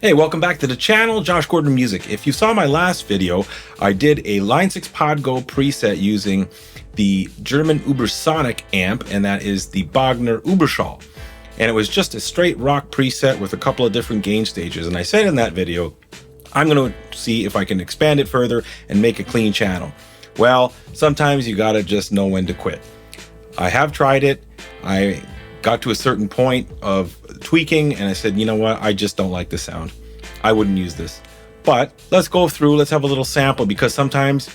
Hey, welcome back to the channel, Josh Gordon Music. If you saw my last video, I did a Line 6 Podgo preset using the German Ubersonic amp, and that is the Bogner Uberschall. And it was just a straight rock preset with a couple of different gain stages. And I said in that video, I'm going to see if I can expand it further and make a clean channel. Well, sometimes you got to just know when to quit. I have tried it. I got to a certain point of tweaking and I said, you know what, I just don't like the sound. I wouldn't use this. But let's go through, let's have a little sample, because sometimes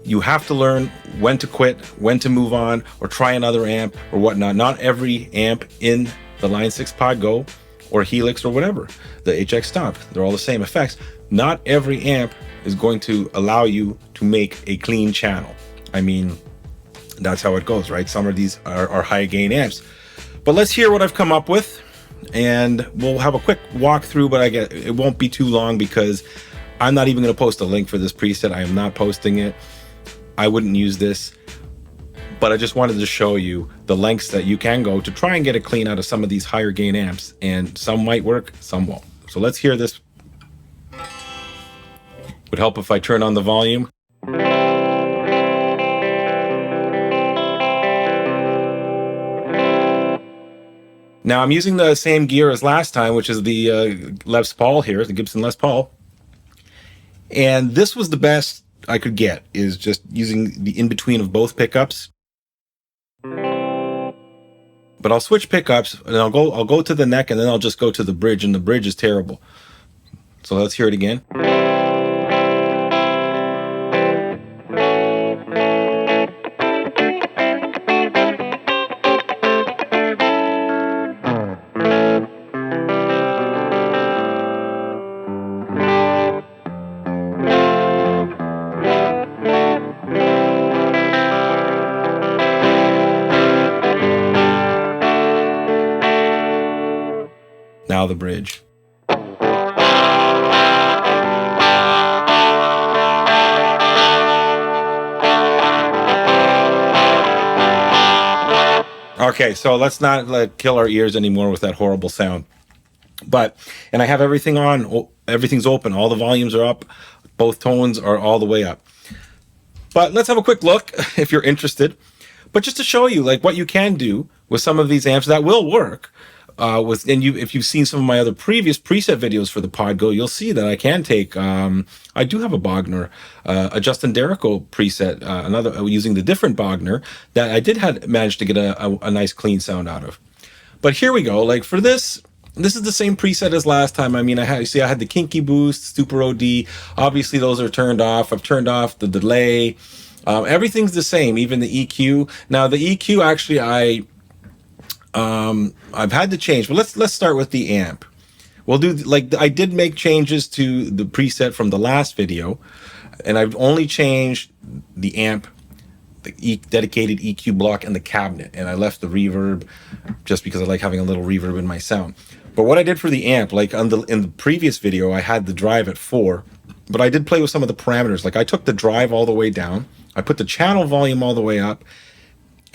you have to learn when to quit, when to move on, or try another amp or whatnot. Not every amp in the Line 6 Podgo or Helix or whatever, the HX Stomp, they're all the same effects. Not every amp is going to allow you to make a clean channel. I mean, that's how it goes, right? Some of these are high gain amps. But let's hear what I've come up with, and we'll have a quick walkthrough, but it won't be too long because I'm not even going to post a link for this preset. I am not posting it. I wouldn't use this, but I just wanted to show you the lengths that you can go to try and get a clean out of some of these higher gain amps, and some might work, some won't. So let's hear this. Would help if I turn on the volume. Now I'm using the same gear as last time, which is the Les Paul here, the Gibson Les Paul. And this was the best I could get, is just using the in-between of both pickups. But I'll switch pickups and I'll go to the neck and then I'll just go to the bridge, and the bridge is terrible. So let's hear it again. Now the bridge. Okay, so let's not kill our ears anymore with that horrible sound. And I have everything on, everything's open, all the volumes are up, both tones are all the way up. But let's have a quick look if you're interested. But just to show you like what you can do with some of these amps that will work. If you've seen some of my other previous preset videos for the Podgo, you'll see that I can take, I do have a Bogner, a Justin Derrico preset, using the different Bogner that I did manage to get a nice clean sound out of. But here we go. Like for this is the same preset as last time. I mean, I had the Kinky Boost, Super OD. Obviously those are turned off. I've turned off the delay. Everything's the same, even the EQ. Now the EQ, actually, I've had to change, but let's start with the amp. We'll do, like, I did make changes to the preset from the last video, and I've only changed the amp, the dedicated EQ block, and the cabinet, and I left the reverb just because I like having a little reverb in my sound. But what I did for the amp, like in the previous video, I had the drive at 4, but I did play with some of the parameters. Like I took the drive all the way down, I put the channel volume all the way up,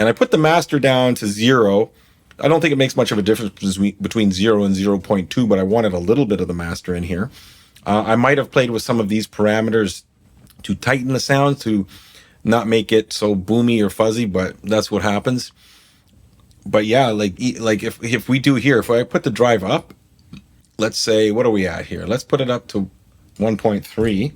and I put the master down to 0. I don't think it makes much of a difference between 0 and 0.2, but I wanted a little bit of the master in here. I might have played with some of these parameters to tighten the sound, to not make it so boomy or fuzzy, but that's what happens. But yeah, like if we do here, if I put the drive up, let's say, what are we at here? Let's put it up to 1.3.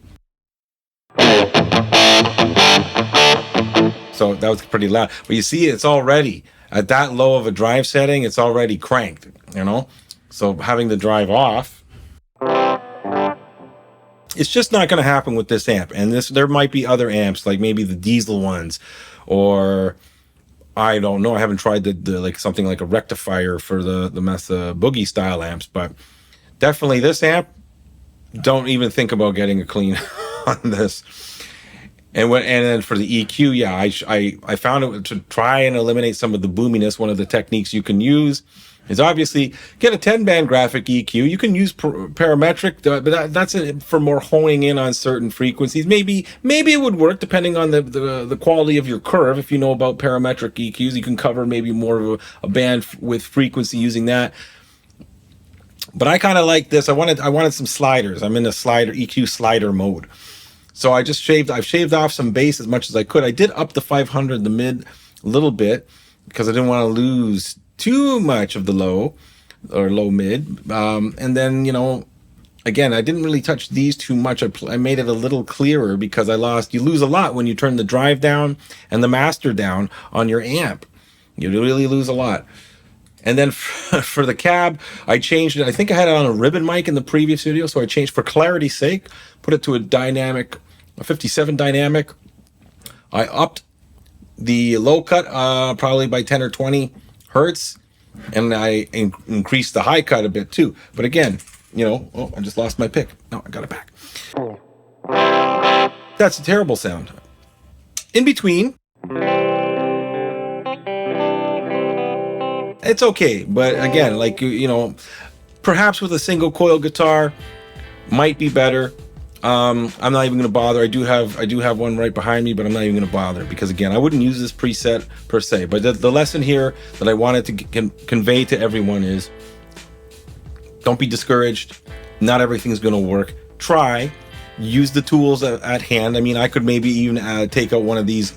So that was pretty loud. But you see, it's already at that low of a drive setting, it's already cranked, you know? So having the drive off, it's just not going to happen with this amp. And there might be other amps, like maybe the diesel ones, or I don't know. I haven't tried the like something like a rectifier for the Mesa Boogie style amps, but definitely this amp, don't even think about getting a clean on this. And then for the EQ, yeah, I found it to try and eliminate some of the boominess. One of the techniques you can use is obviously get a 10-band graphic EQ. You can use parametric, but that's for more honing in on certain frequencies. Maybe it would work depending on the quality of your curve. If you know about parametric EQs, you can cover maybe more of a band with frequency using that. But I kind of like this. I wanted some sliders. I'm in the EQ slider mode. So I've shaved off some bass as much as I could. I did up the 500, the mid, a little bit, because I didn't want to lose too much of the low or low mid. And then, you know, again, I didn't really touch these too much. I made it a little clearer because you lose a lot when you turn the drive down and the master down on your amp. You really lose a lot. And then for the cab, I changed it. I think I had it on a ribbon mic in the previous video, so I changed, for clarity's sake, put it to a 57 dynamic. I upped the low cut probably by 10 or 20 hertz, and I increased the high cut a bit too. But again, you know, oh, I just lost my pick. No, I got it back. That's a terrible sound. In between, it's okay, but again, like, you know, perhaps with a single coil guitar might be better. I'm not even going to bother. I do have one right behind me, but I'm not even going to bother because, again, I wouldn't use this preset per se. But the lesson here that I wanted to convey to everyone is, don't be discouraged. Not everything's going to work. Try. Use the tools at hand. I mean, I could maybe even take out one of these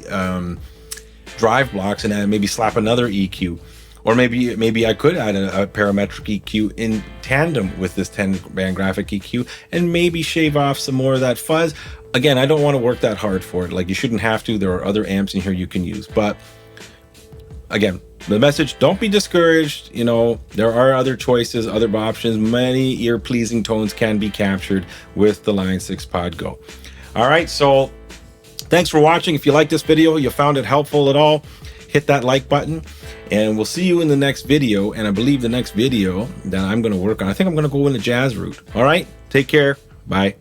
drive blocks and maybe slap another EQ. Or maybe I could add a parametric EQ in tandem with this 10-band graphic EQ and maybe shave off some more of that fuzz. Again, I don't want to work that hard for it. Like, you shouldn't have to. There are other amps in here you can use. But again, the message, don't be discouraged. You know, there are other choices, other options. Many ear-pleasing tones can be captured with the Line 6 Pod Go. All right, so thanks for watching. If you like this video, you found it helpful at all, hit that like button, and we'll see you in the next video. And I believe the next video that I'm going to work on, I think I'm going to go in the jazz route. All right, take care. Bye.